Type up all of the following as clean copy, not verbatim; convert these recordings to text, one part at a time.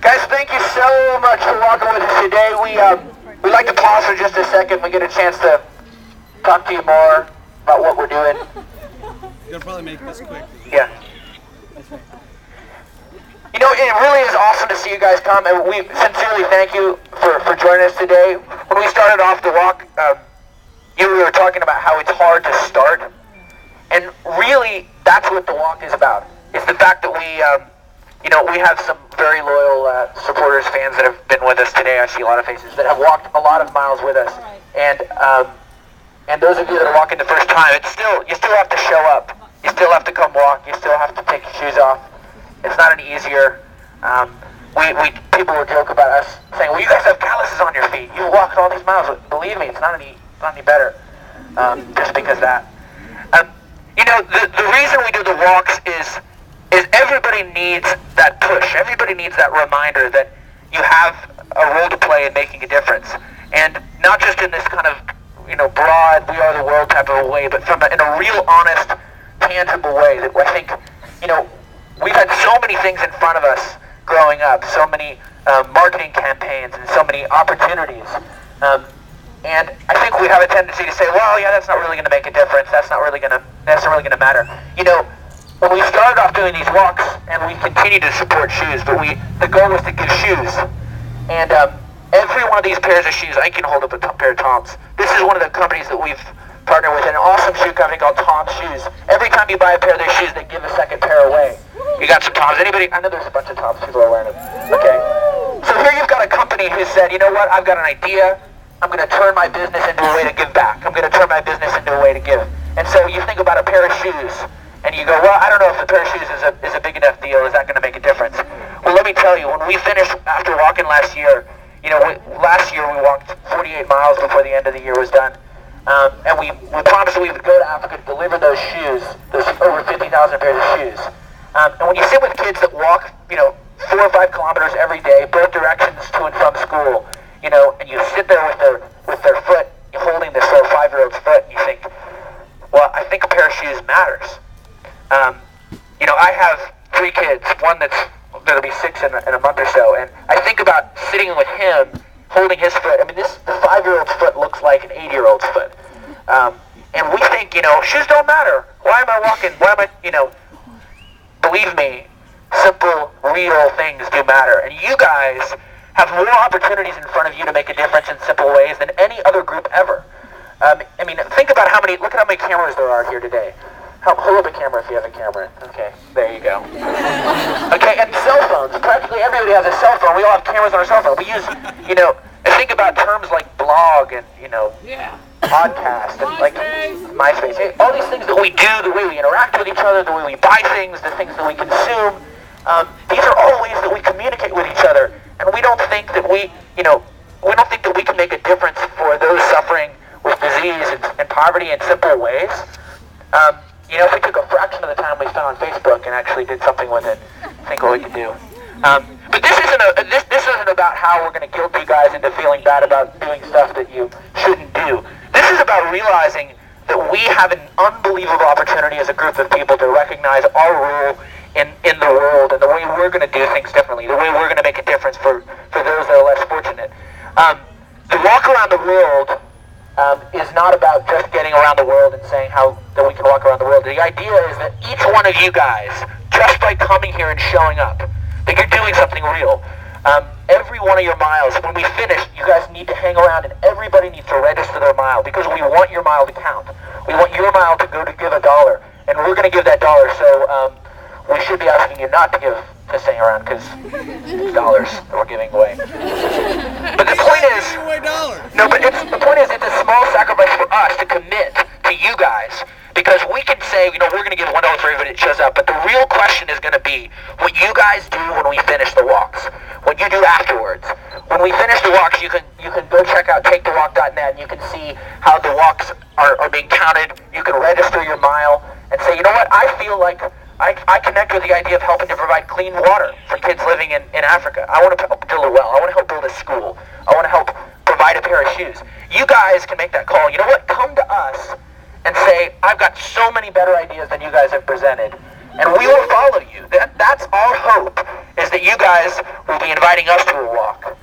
Guys, thank you so much for walking with us today. We'd like to pause for just a second. We get a chance to talk to you more about what we're doing. You'll probably make this quick. Yeah. You know, it really is awesome to see you guys come, and we sincerely thank you for joining us today. When we started off the walk, we were talking about how it's hard to start, and really, that's what the walk is about. It's the fact that we have some very loyal supporters, fans that have been with us today. I see a lot of faces that have walked a lot of miles with us, and those of you that are walking the first time, you still have to show up. You still have to come walk. You still have to take your shoes off. It's not any easier. People will joke about us saying, "Well, you guys have calluses on your feet. You walked all these miles." Believe me, it's not any better. Just because that. The reason we do the walks is everybody needs that push. Everybody needs that reminder that you have a role to play in making a difference, and not just in this kind of broad "we are the world" type of a way, but in a real, honest, tangible way. That I think we've had so many things in front of us growing up, so many marketing campaigns and so many opportunities. And I think we have a tendency to say, well, yeah, that's not really going to make a difference. That's not really going to matter. When we started off doing these walks, and we continue to support shoes, but the goal was to give shoes. And every one of these pairs of shoes, I can hold up a pair of Tom's. This is one of the companies that we've partnered with, an awesome shoe company called Tom's Shoes. Every time you buy a pair of their shoes, they give a second pair away. You got some Tom's? Anybody? I know there's a bunch of Tom's people are wearing them. Okay. So here you've got a company who said, you know what? I've got an idea. I'm going to turn my business into a way to give back. I'm going to turn my business into a way to give. And so you think about a pair of shoes, and you go, well, I don't know if a pair of shoes is a big enough deal. Is that going to make a difference? Well, let me tell you, when we finished after walking last year, last year we walked 48 miles before the end of the year was done. And we promised that we would go to Africa to deliver those shoes, those over 50,000 pairs of shoes. And when you sit with kids that walk, 4 or 5 kilometers every day, both directions to and from school, and you sit there with their foot, holding this little 5-year-old's foot, and you think, well, I think a pair of shoes matters. I have 3 kids, one that's going to be 6 in a month or so, and I think about sitting with him, holding his foot. I mean, the 5-year-old's foot looks like an 8-year-old's foot. And we think, shoes don't matter. Why am I walking? Why am I, Believe me, simple, real things do matter. And you guys have more opportunities in front of you to make a difference in simple ways than any other group ever. Think about look at how many cameras there are here today. Hold up a camera if you have a camera. Okay, there you go. Okay, and cell phones. Practically everybody has a cell phone. We all have cameras on our cell phone. We use, and think about terms like blog and, podcast and like MySpace. All these things that we do, the way we interact with each other, the way we buy things, the things that we consume. These are all ways that we communicate with each other. And we don't think that we can make a difference for those suffering with disease and poverty in simple ways. If we took a fraction of the time we spent on Facebook and actually did something with it, think what we could do. But this isn't about how we're going to guilt you guys into feeling bad about doing stuff that you shouldn't do. This is about realizing that we have an unbelievable opportunity as a group of people to recognize our role in the world and the way we're going to do things differently, the way we're going to make a difference for those that are less fortunate. The walk around the world is not about just getting around the world and saying how that we can walk around the world. The idea is that each one of you guys, just by coming here and showing up, that you're doing something real. Every one of your miles, when we finish, you guys need to hang around and everybody needs to register their mile because we want your mile to count. We want your mile to go to give $1, and we're going to give that $1. So we should be asking you not to stay around because it's dollars that we're giving away. But the point is, the point is, it's a small sacrifice for us to commit to you guys. Because we can say, we're going to give $1 for everybody that shows up, but the real question is going to be what you guys do when we finish the walks, what you do afterwards. When we finish the walks, you can go check out takethewalk.net, and you can see how the walks are being counted. You can register your mile and say, you know what, I feel like I connect with the idea of helping to provide clean water for kids living in Africa. I want to help build a well. I want to help build a school. I want to help provide a pair of shoes. You guys can make that call. You know what, come to us and say, I've got so many better ideas than you guys have presented, and we will follow you. That's our hope, guys will be inviting us to a walk.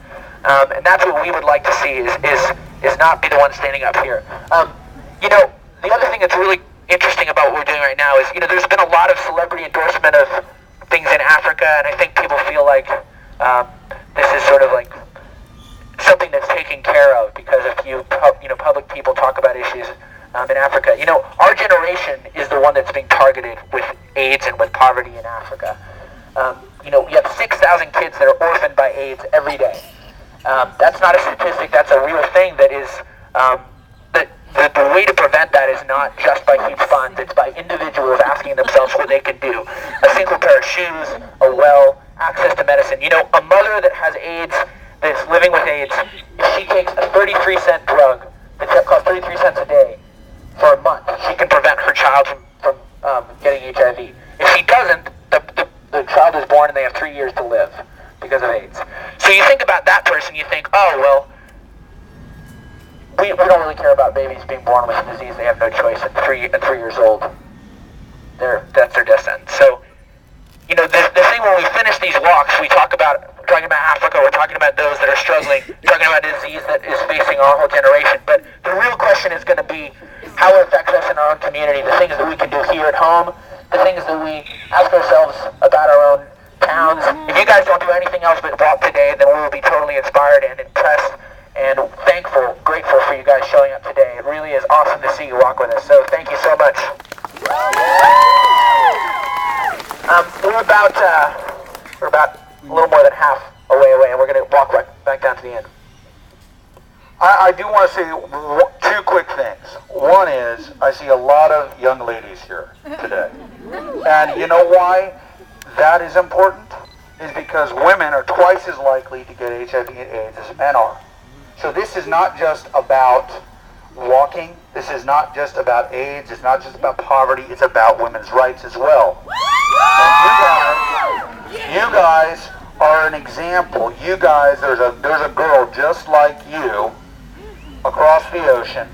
And that's what we would like to see is not be the one standing up here. The other thing that's really interesting about what we're doing right now is, there's been a lot of celebrity endorsement of things in Africa, and I think people feel like this is sort of like something that's taken care of because if public people talk about issues in Africa. Our generation is the one that's being targeted with AIDS and with poverty in Africa. We have 6,000 kids that are orphaned by AIDS every day. That's not a statistic, that's a real thing that is, the way to prevent that is not just by huge funds, it's by individuals asking themselves what they can do. A single pair of shoes, a well, access to medicine. A mother that has AIDS, that's living with AIDS, if she takes a 33-cent drug that costs 33 cents a day for a month, she can prevent her child from getting HIV. If she doesn't, the child is born and they have 3 years to live because of AIDS. So you think about that person, you think, oh, well, we don't really care about babies being born with a disease. They have no choice at 3 years old. That's their death sentence. So, the thing when we finish these walks, we're talking about Africa, we're talking about those that are struggling, talking about a disease that is facing our whole generation. But the real question is going to be how it affects us in our own community, the things that we can do here at home, the things that we ask ourselves about our own towns. If you guys don't do anything else but walk today, then we will be totally inspired and impressed and grateful for you guys showing up today. It really is awesome to see you walk with us, so thank you so much. We're about a little more than half away, and we're going to walk right back down to the end. I do want to say two quick things. One is, I see a lot of young ladies here today. And you know why that is important? Is because women are twice as likely to get HIV and AIDS as men are. So this is not just about walking. This is not just about AIDS. It's not just about poverty. It's about women's rights as well. And you guys are an example. You guys, there's a girl just like you across the ocean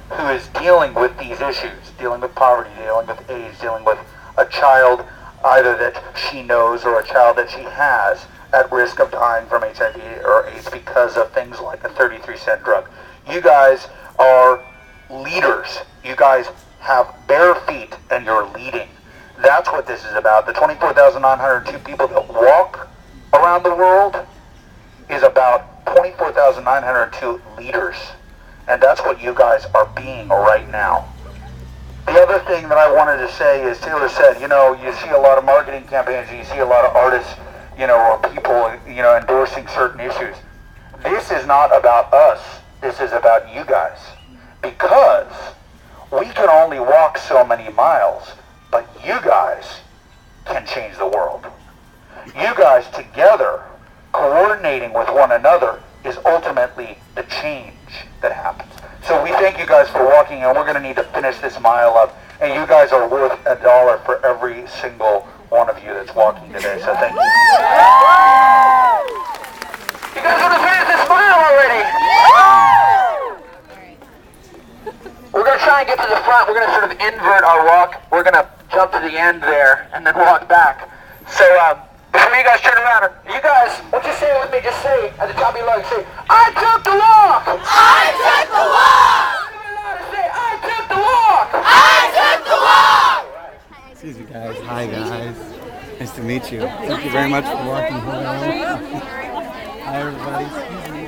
who is dealing with these issues, dealing with poverty, dealing with AIDS, dealing with a child either that she knows or a child that she has at risk of dying from HIV or AIDS because of things like a 33-cent drug. You guys are leaders. You guys have bare feet and you're leading. That's what this is about. The 24,902 people that walk around the world is about 24,902 leaders. And that's what you guys are being right now. The other thing that I wanted to say is, Taylor said, you see a lot of marketing campaigns and you see a lot of artists, or people, endorsing certain issues. This is not about us. This is about you guys. Because we can only walk so many miles, but you guys can change the world. You guys together, coordinating with one another, is ultimately the change that happens. So we thank you guys for walking, and we're going to need to finish this mile up. And you guys are worth $1 for every single one of you that's walking today. So thank you. You guys want to finish this mile already? We're going to try and get to the front. We're going to sort of invert our walk. We're going to jump to the end there and then walk back. So before you guys turn around, you guys, won't you say it with me? Just say at the top of your lungs, say, I took the walk! I took the walk! Say, I took the walk! I took the walk! Excuse me, guys. Hi, guys. Nice to meet you. Thank you very much for walking home. Hi, everybody. Excuse me.